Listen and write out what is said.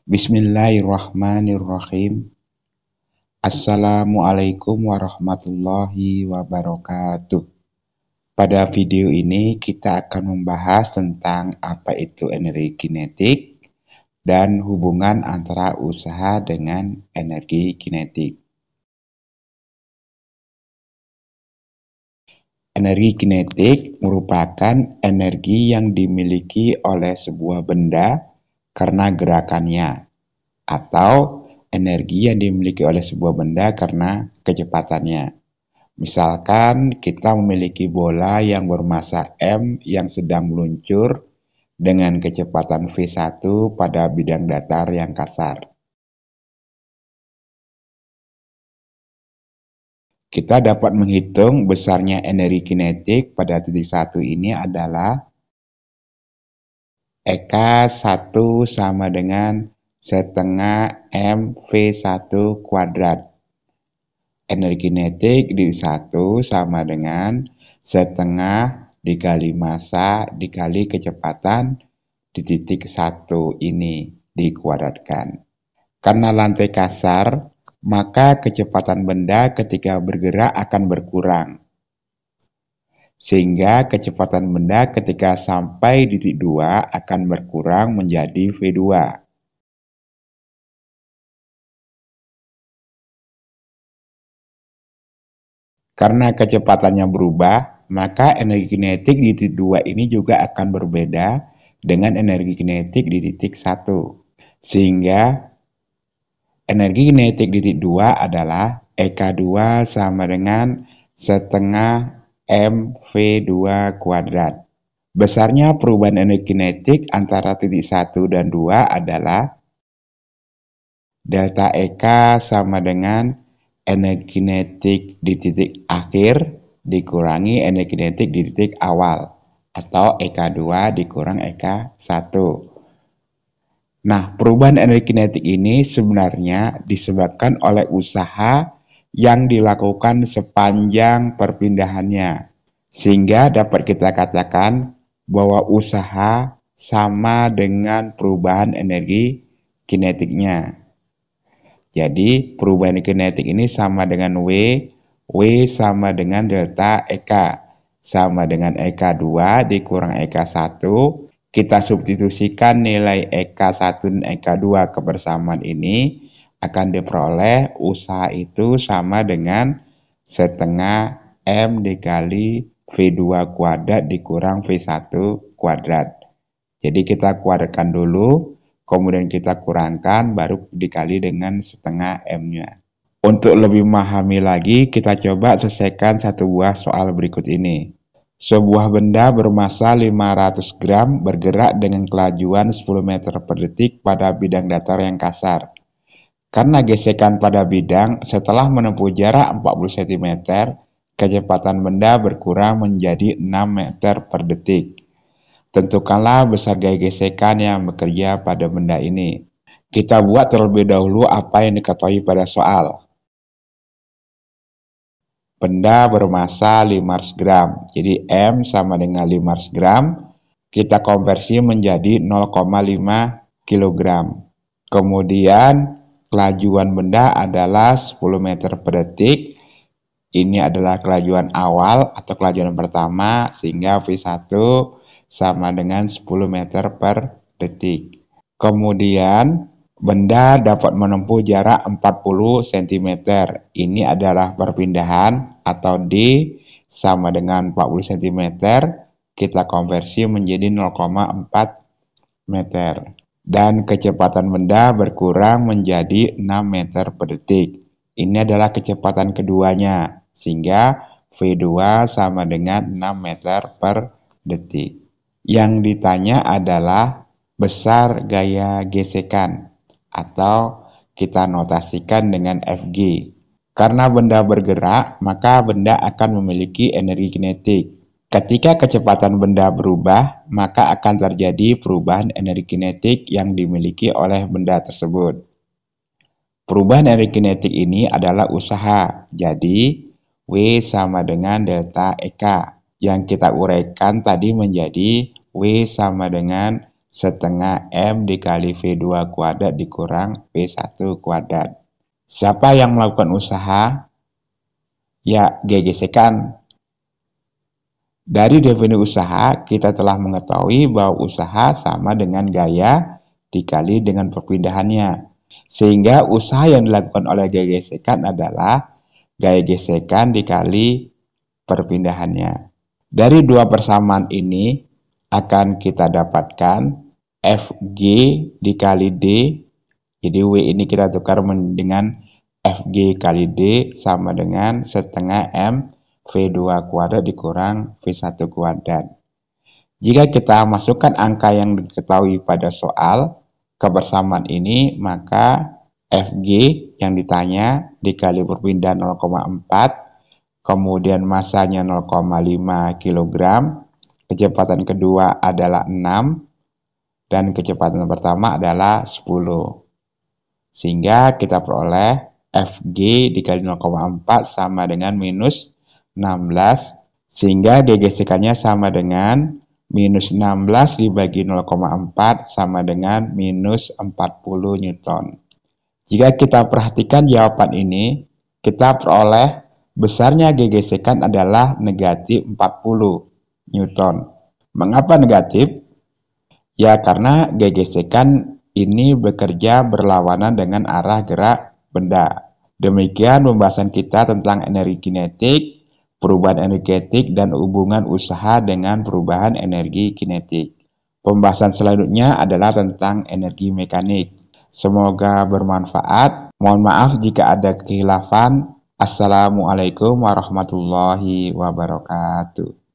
Bismillahirrahmanirrahim. Assalamualaikum warahmatullahi wabarakatuh. Pada video ini kita akan membahas tentang apa itu energi kinetik dan hubungan antara usaha dengan energi kinetik. Energi kinetik merupakan energi yang dimiliki oleh sebuah benda karena gerakannya, atau energi yang dimiliki oleh sebuah benda karena kecepatannya. Misalkan kita memiliki bola yang bermasa M yang sedang meluncur dengan kecepatan V1 pada bidang datar yang kasar. Kita dapat menghitung besarnya energi kinetik pada titik 1 ini adalah EK1 sama dengan setengah MV1 kuadrat. Energi kinetik di 1 sama dengan setengah dikali massa dikali kecepatan di titik 1 ini dikuadratkan. Karena lantai kasar, maka kecepatan benda ketika bergerak akan berkurang. Sehingga kecepatan benda ketika sampai di titik 2 akan berkurang menjadi V2. Karena kecepatannya berubah, maka energi kinetik di titik 2 ini juga akan berbeda dengan energi kinetik di titik 1. Sehingga energi kinetik di titik 2 adalah EK2 sama dengan setengah MV2 kuadrat. Besarnya perubahan energi kinetik antara titik 1 dan 2 adalah delta EK sama dengan energi kinetik di titik akhir dikurangi energi kinetik di titik awal, atau EK2 dikurang EK1. Nah, perubahan energi kinetik ini sebenarnya disebabkan oleh usaha yang dilakukan sepanjang perpindahannya, sehingga dapat kita katakan bahwa usaha sama dengan perubahan energi kinetiknya. Jadi perubahan kinetik ini sama dengan W sama dengan delta EK, sama dengan EK2 dikurang EK1. Kita substitusikan nilai EK1 dan EK2 kebersamaan ini, akan diperoleh usaha itu sama dengan setengah M dikali V2 kuadrat dikurang V1 kuadrat. Jadi kita kuadratkan dulu, kemudian kita kurangkan, baru dikali dengan setengah M-nya. Untuk lebih memahami lagi, kita coba selesaikan satu buah soal berikut ini. Sebuah benda bermassa 500 gram bergerak dengan kelajuan 10 meter per detik pada bidang datar yang kasar. Karena gesekan pada bidang, setelah menempuh jarak 40 cm, kecepatan benda berkurang menjadi 6 meter per detik. Tentukanlah besar gaya gesekan yang bekerja pada benda ini. Kita buat terlebih dahulu apa yang diketahui pada soal. Benda bermassa 500 gram, jadi M sama dengan 500 gram, kita konversi menjadi 0,5 kg. Kemudian kelajuan benda adalah 10 meter per detik. Ini adalah kelajuan awal atau kelajuan pertama, sehingga V1 sama dengan 10 meter per detik. Kemudian benda dapat menempuh jarak 40 cm. Ini adalah perpindahan, atau D sama dengan 40 cm. Kita konversi menjadi 0,4 meter. Dan kecepatan benda berkurang menjadi 6 meter per detik. Ini adalah kecepatan keduanya, sehingga V2 sama dengan 6 meter per detik. Yang ditanya adalah besar gaya gesekan, atau kita notasikan dengan Fg. Karena benda bergerak, maka benda akan memiliki energi kinetik. Ketika kecepatan benda berubah, maka akan terjadi perubahan energi kinetik yang dimiliki oleh benda tersebut. Perubahan energi kinetik ini adalah usaha, jadi W sama dengan delta EK, yang kita uraikan tadi menjadi W sama dengan setengah M dikali V2 kuadrat dikurang V1 kuadrat. Siapa yang melakukan usaha? Ya, gesekan. Dari definisi usaha, kita telah mengetahui bahwa usaha sama dengan gaya dikali dengan perpindahannya. Sehingga usaha yang dilakukan oleh gaya gesekan adalah gaya gesekan dikali perpindahannya. Dari dua persamaan ini akan kita dapatkan FG dikali D. Jadi W ini kita tukar dengan FG kali D sama dengan setengah M V2 kuadrat dikurang V1 kuadrat. Jika kita masukkan angka yang diketahui pada soal kebersamaan ini, maka FG yang ditanya dikali perpindahan 0,4, kemudian masanya 0,5 kg, kecepatan kedua adalah 6, dan kecepatan pertama adalah 10. Sehingga kita peroleh FG dikali 0,4 sama dengan minus 16, sehingga gesekannya sama dengan minus 16 dibagi 0,4 sama dengan minus 40 Newton. Jika kita perhatikan jawaban ini, kita peroleh besarnya gesekan adalah negatif 40 Newton. Mengapa negatif? Ya, karena gesekan ini bekerja berlawanan dengan arah gerak benda. Demikian pembahasan kita tentang energi kinetik, perubahan energetik, dan hubungan usaha dengan perubahan energi kinetik. Pembahasan selanjutnya adalah tentang energi mekanik. Semoga bermanfaat. Mohon maaf jika ada kekhilafan. Assalamualaikum warahmatullahi wabarakatuh.